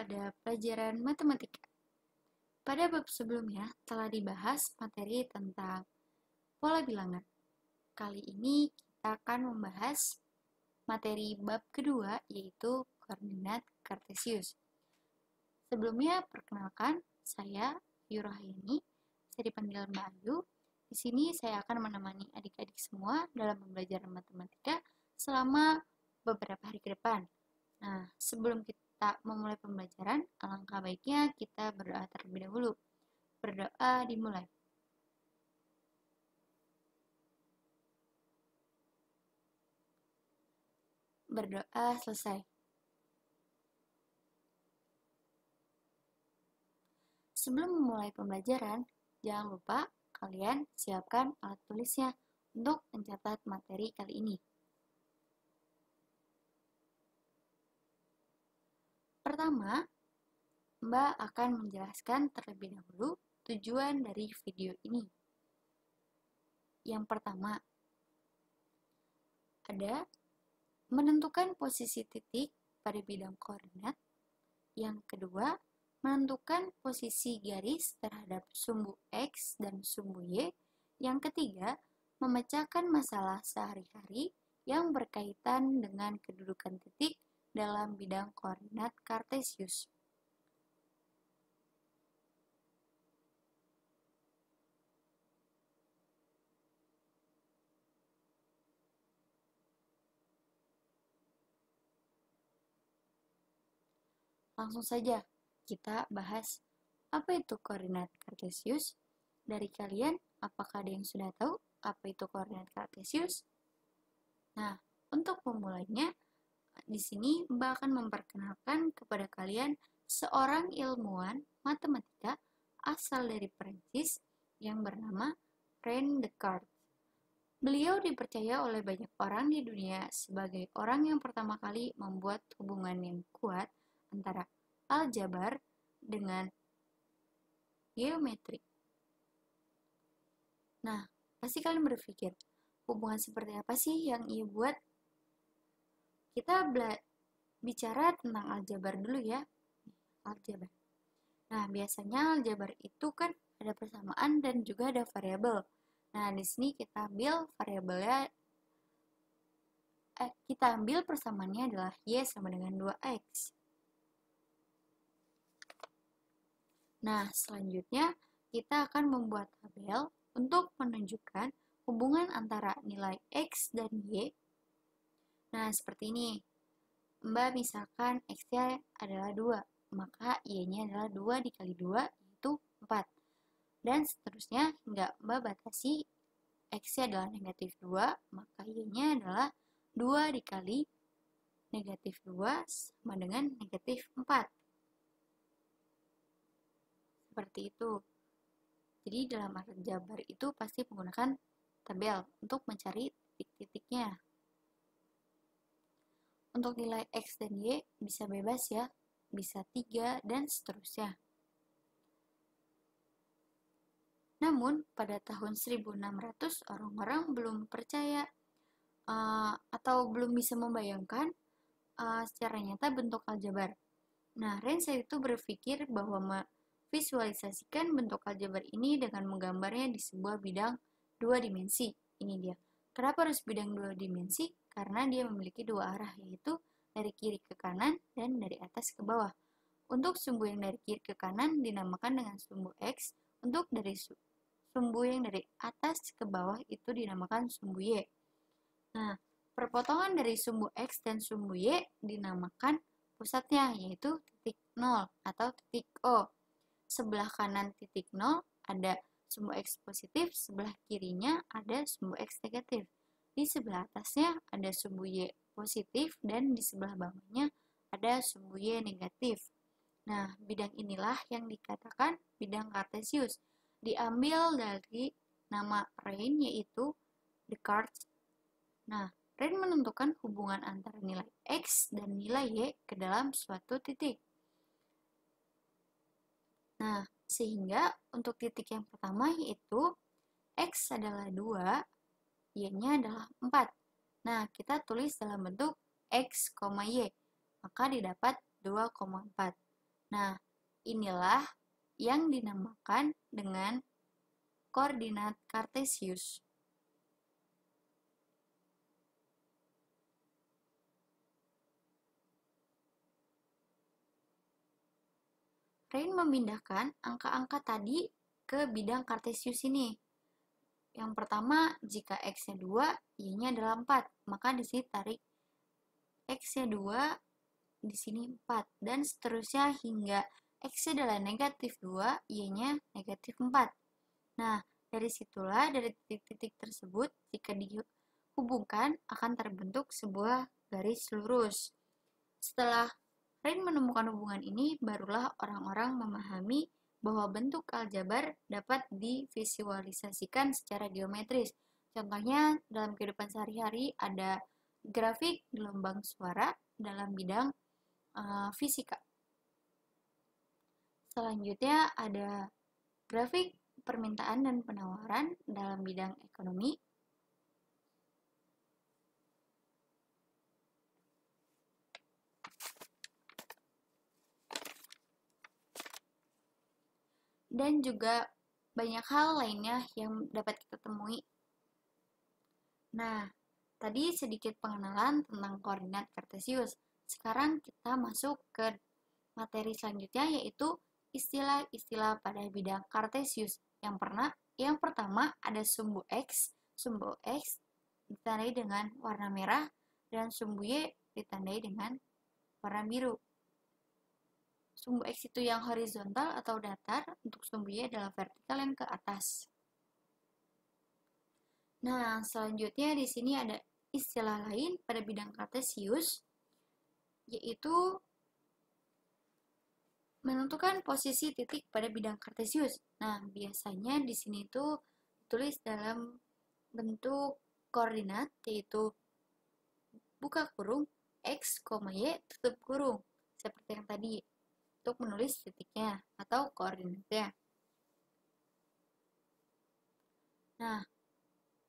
pada pelajaran matematika. Pada bab sebelumnya telah dibahas materi tentang pola bilangan. Kali ini kita akan membahas materi bab kedua, yaitu koordinat kartesius. Sebelumnya, perkenalkan, saya Yurahini, saya dipanggil Mbak Ayu. Di sini saya akan menemani adik-adik semua dalam pembelajaran matematika selama beberapa hari ke depan. Nah, sebelum kita memulai pembelajaran, alangkah baiknya kita berdoa terlebih dahulu. Berdoa dimulai. Berdoa selesai. Sebelum memulai pembelajaran, jangan lupa kalian siapkan alat tulisnya untuk mencatat materi kali ini. Pertama, Mbak akan menjelaskan terlebih dahulu tujuan dari video ini. Yang pertama, ada menentukan posisi titik pada bidang koordinat. Yang kedua, menentukan posisi garis terhadap sumbu X dan sumbu Y. Yang ketiga, memecahkan masalah sehari-hari yang berkaitan dengan kedudukan titik dalam bidang koordinat kartesius. Langsung saja kita bahas apa itu koordinat kartesius. Dari kalian, apakah ada yang sudah tahu apa itu koordinat kartesius? Nah, untuk memulainya, di sini Mbak akan memperkenalkan kepada kalian seorang ilmuwan matematika asal dari Prancis yang bernama René Descartes. Beliau dipercaya oleh banyak orang di dunia sebagai orang yang pertama kali membuat hubungan yang kuat antara aljabar dengan geometri. Nah, pasti kalian berpikir, hubungan seperti apa sih yang ia buat? Kita bicara tentang aljabar dulu ya. Aljabar. Nah, biasanya aljabar itu kan ada persamaan dan juga ada variabel. Nah, di sini kita ambil variabelnya, kita ambil persamaannya adalah Y sama dengan 2X. Nah, selanjutnya kita akan membuat tabel untuk menunjukkan hubungan antara nilai X dan Y. Nah, seperti ini. Mbak misalkan X-nya adalah 2, maka Y-nya adalah 2 dikali 2, yaitu 4. Dan seterusnya hingga Mbak batasi X-nya adalah negatif 2, maka Y-nya adalah 2 dikali negatif 2 sama dengan negatif 4. Seperti itu. Jadi dalam aljabar itu pasti menggunakan tabel untuk mencari titik-titiknya. Untuk nilai X dan Y bisa bebas ya, bisa 3 dan seterusnya. Namun, pada tahun 1600 orang-orang belum percaya atau belum bisa membayangkan secara nyata bentuk aljabar. Nah, René itu berpikir bahwa memvisualisasikan bentuk aljabar ini dengan menggambarnya di sebuah bidang 2 dimensi. Ini dia. Kenapa harus bidang 2 dimensi? Karena dia memiliki dua arah, yaitu dari kiri ke kanan dan dari atas ke bawah. Untuk sumbu yang dari kiri ke kanan dinamakan dengan sumbu X, untuk dari sumbu yang dari atas ke bawah itu dinamakan sumbu Y. Nah, perpotongan dari sumbu X dan sumbu Y dinamakan pusatnya, yaitu titik 0 atau titik O. Sebelah kanan titik 0 ada sumbu X positif, sebelah kirinya ada sumbu X negatif. Di sebelah atasnya ada sumbu Y positif dan di sebelah bawahnya ada sumbu Y negatif. Nah, bidang inilah yang dikatakan bidang kartesius. Diambil dari nama René yaitu Descartes. Nah, René menentukan hubungan antara nilai X dan nilai Y ke dalam suatu titik. Nah, sehingga untuk titik yang pertama yaitu X adalah 2, Y-nya adalah 4. Nah, kita tulis dalam bentuk X, Y. Maka didapat 2,4. Nah, inilah yang dinamakan dengan koordinat Kartesius. Rein memindahkan angka-angka tadi ke bidang Kartesius ini. Yang pertama, jika X-nya 2, Y-nya adalah 4, maka di sini tarik X-nya 2, di sini 4, dan seterusnya hingga X-nya adalah negatif 2, Y-nya negatif 4. Nah, dari situlah, dari titik-titik tersebut, jika dihubungkan, akan terbentuk sebuah garis lurus. Setelah Rein menemukan hubungan ini, barulah orang-orang memahami bahwa bentuk aljabar dapat divisualisasikan secara geometris. Contohnya, dalam kehidupan sehari-hari ada grafik gelombang suara dalam bidang fisika. Selanjutnya ada grafik permintaan dan penawaran dalam bidang ekonomi. Dan juga banyak hal lainnya yang dapat kita temui. Nah, tadi sedikit pengenalan tentang koordinat Kartesius. Sekarang kita masuk ke materi selanjutnya, yaitu istilah-istilah pada bidang Kartesius. Yang pertama ada sumbu X. Sumbu X ditandai dengan warna merah dan sumbu Y ditandai dengan warna biru. Sumbu X itu yang horizontal atau datar, untuk sumbu Y adalah vertikal yang ke atas. Nah, selanjutnya di sini ada istilah lain pada bidang Kartesius, yaitu menentukan posisi titik pada bidang Kartesius. Nah, biasanya di sini itu ditulis dalam bentuk koordinat, yaitu buka kurung X, Y, tutup kurung, seperti yang tadi, untuk menulis titiknya atau koordinatnya. Nah,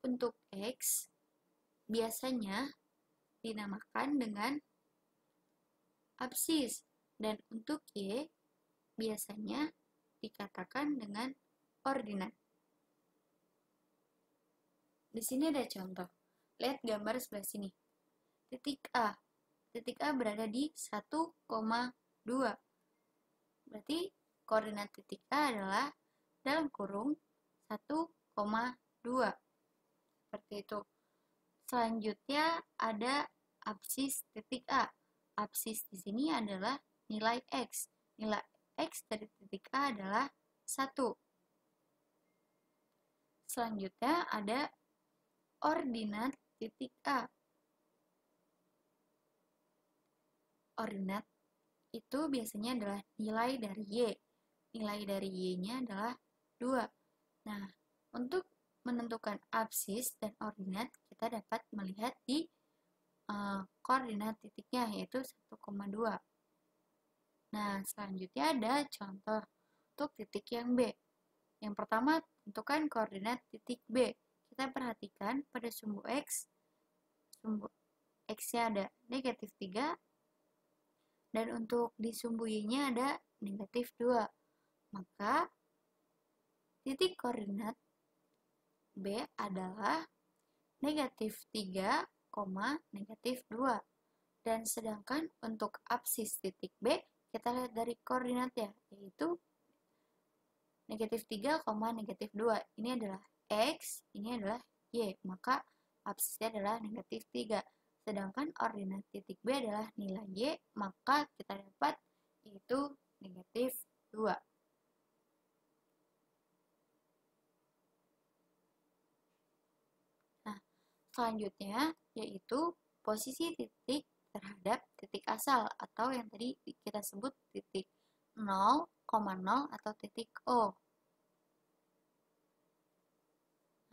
untuk X biasanya dinamakan dengan absis, dan untuk Y biasanya dikatakan dengan ordinat. Di sini ada contoh. Lihat gambar sebelah sini. Titik A. Titik A berada di 1,2. Berarti koordinat titik A adalah dalam kurung 1,2. Seperti itu. Selanjutnya ada absis titik A. Absis di sini adalah nilai X. Nilai X dari titik A adalah 1. Selanjutnya ada ordinat titik A. Ordinat itu biasanya adalah nilai dari Y. Nilai dari Y-nya adalah 2. Nah, untuk menentukan absis dan ordinat, kita dapat melihat di koordinat titiknya, yaitu 1,2. Nah, selanjutnya ada contoh untuk titik yang B. Yang pertama, tentukan koordinat titik B. Kita perhatikan pada sumbu X-nya ada negatif 3, dan untuk di sumbu Y-nya ada negatif 2. Maka, titik koordinat B adalah negatif 3, negatif 2. Dan sedangkan untuk absis titik B, kita lihat dari koordinatnya, yaitu negatif 3, negatif 2. Ini adalah X, ini adalah Y. Maka absisnya adalah negatif 3. Sedangkan ordinat titik B adalah nilai Y, maka kita dapat yaitu negatif 2. Nah, selanjutnya yaitu posisi titik terhadap titik asal, atau yang tadi kita sebut titik 0,0 atau titik O.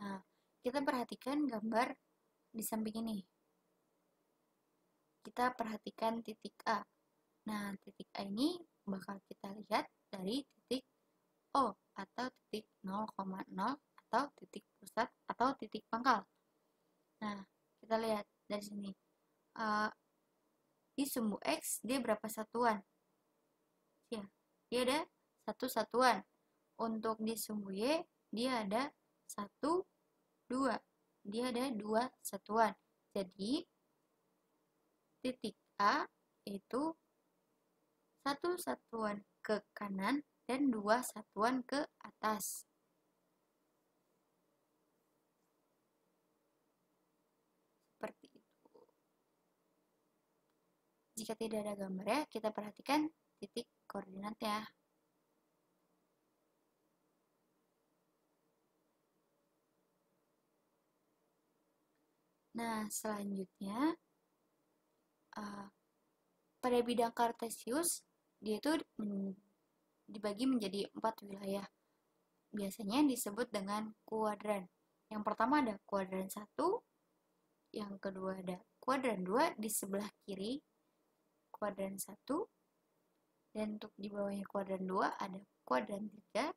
Nah, kita perhatikan gambar di samping ini. Kita perhatikan titik A. Nah, titik A ini bakal kita lihat dari titik O atau titik 0,0 atau titik pusat atau titik pangkal. Nah, kita lihat dari sini. Di sumbu X dia berapa satuan? Ya, dia ada satu satuan. Untuk di sumbu Y, dia ada 1, 2. Dia ada 2 satuan. Jadi, titik A itu 1 satuan ke kanan dan 2 satuan ke atas. Seperti itu. Jika tidak ada gambarnya, kita perhatikan titik koordinatnya. Nah, selanjutnya, pada bidang kartesius, dia itu dibagi menjadi 4 wilayah. Biasanya disebut dengan kuadran. Yang pertama ada kuadran 1, yang kedua ada kuadran 2 di sebelah kiri, kuadran 1, dan untuk di bawahnya kuadran 2 ada kuadran 3,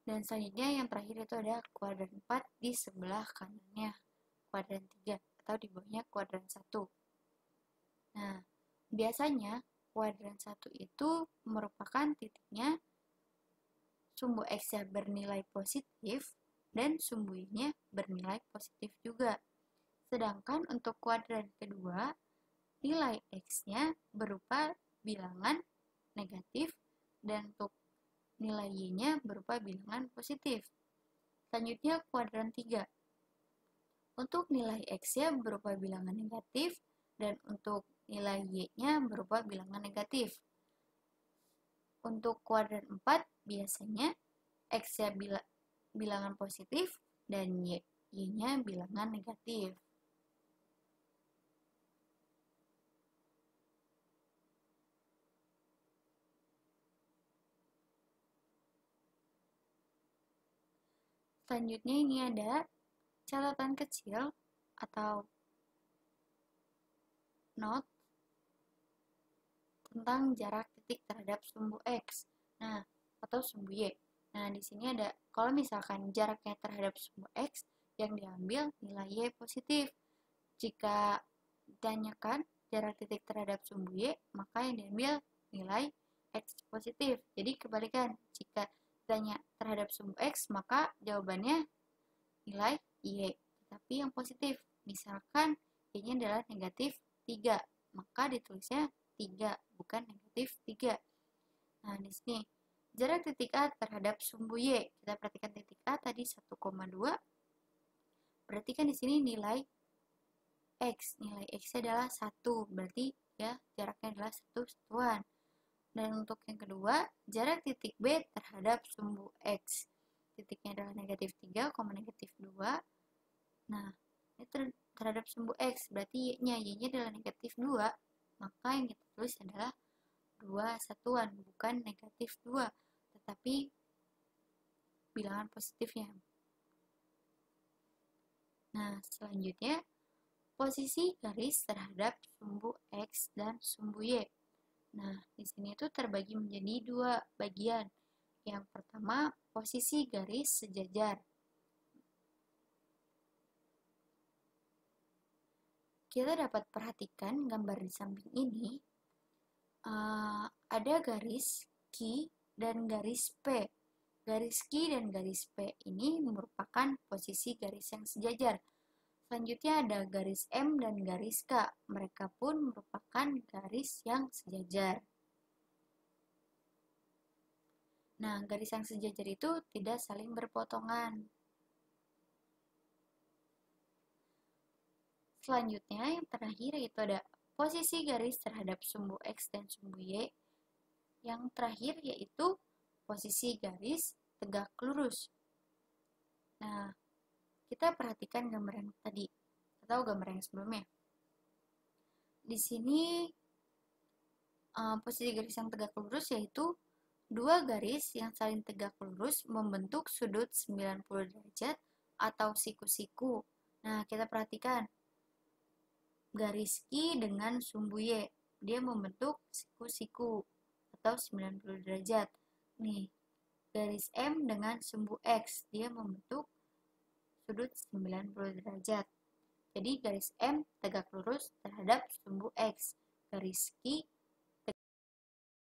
dan selanjutnya yang terakhir itu ada kuadran 4 di sebelah kanannya, kuadran 3, atau di bawahnya kuadran 1. Nah, biasanya kuadran 1 itu merupakan titiknya sumbu X-nya bernilai positif dan sumbu Y-nya bernilai positif juga. Sedangkan untuk kuadran kedua, nilai X-nya berupa bilangan negatif dan untuk nilai Y-nya berupa bilangan positif. Selanjutnya kuadran 3. Untuk nilai X-nya berupa bilangan negatif dan untuk nilai Y-nya berupa bilangan negatif. Untuk kuadran 4 biasanya X-nya bilangan positif dan Y-nya bilangan negatif. Selanjutnya ini ada catatan kecil atau note tentang jarak titik terhadap sumbu X. Nah, atau sumbu Y. Nah, di sini ada kalau misalkan jaraknya terhadap sumbu X yang diambil nilai Y positif. Jika ditanyakan jarak titik terhadap sumbu Y, maka yang diambil nilai X positif. Jadi kebalikan, jika ditanya terhadap sumbu X, maka jawabannya nilai Y, tapi yang positif. Misalkan Y-nya adalah negatif 3, maka ditulisnya 3, bukan negatif 3. Nah, di sini jarak titik A terhadap sumbu Y. Kita perhatikan titik A tadi 1,2. Berarti kan di sini nilai X. Nilai X adalah 1, berarti ya jaraknya adalah 1 satuan. Dan untuk yang kedua, jarak titik B terhadap sumbu X. Titiknya adalah negatif 3, negatif 2. Nah, ini terhadap sumbu X, berarti Y-nya adalah negatif 2. Maka yang kita tulis adalah 2 satuan, bukan negatif 2, tetapi bilangan positifnya. Nah, selanjutnya, posisi garis terhadap sumbu X dan sumbu Y. Nah, di sini itu terbagi menjadi 2 bagian. Yang pertama, posisi garis sejajar. Kita dapat perhatikan gambar di samping ini, ada garis Q dan garis P. Garis Q dan garis P ini merupakan posisi garis yang sejajar. Selanjutnya ada garis M dan garis K. Mereka pun merupakan garis yang sejajar. Nah, garis yang sejajar itu tidak saling berpotongan. Selanjutnya, yang terakhir yaitu ada posisi garis terhadap sumbu X dan sumbu Y. Yang terakhir yaitu posisi garis tegak lurus. Nah, kita perhatikan gambar yang tadi atau gambar yang sebelumnya. Di sini posisi garis yang tegak lurus yaitu dua garis yang saling tegak lurus membentuk sudut 90 derajat atau siku-siku. Nah, kita perhatikan garis Q dengan sumbu Y. Dia membentuk siku-siku atau 90 derajat. Nih, garis M dengan sumbu X. Dia membentuk sudut 90 derajat. Jadi garis M tegak lurus terhadap sumbu X. Garis Q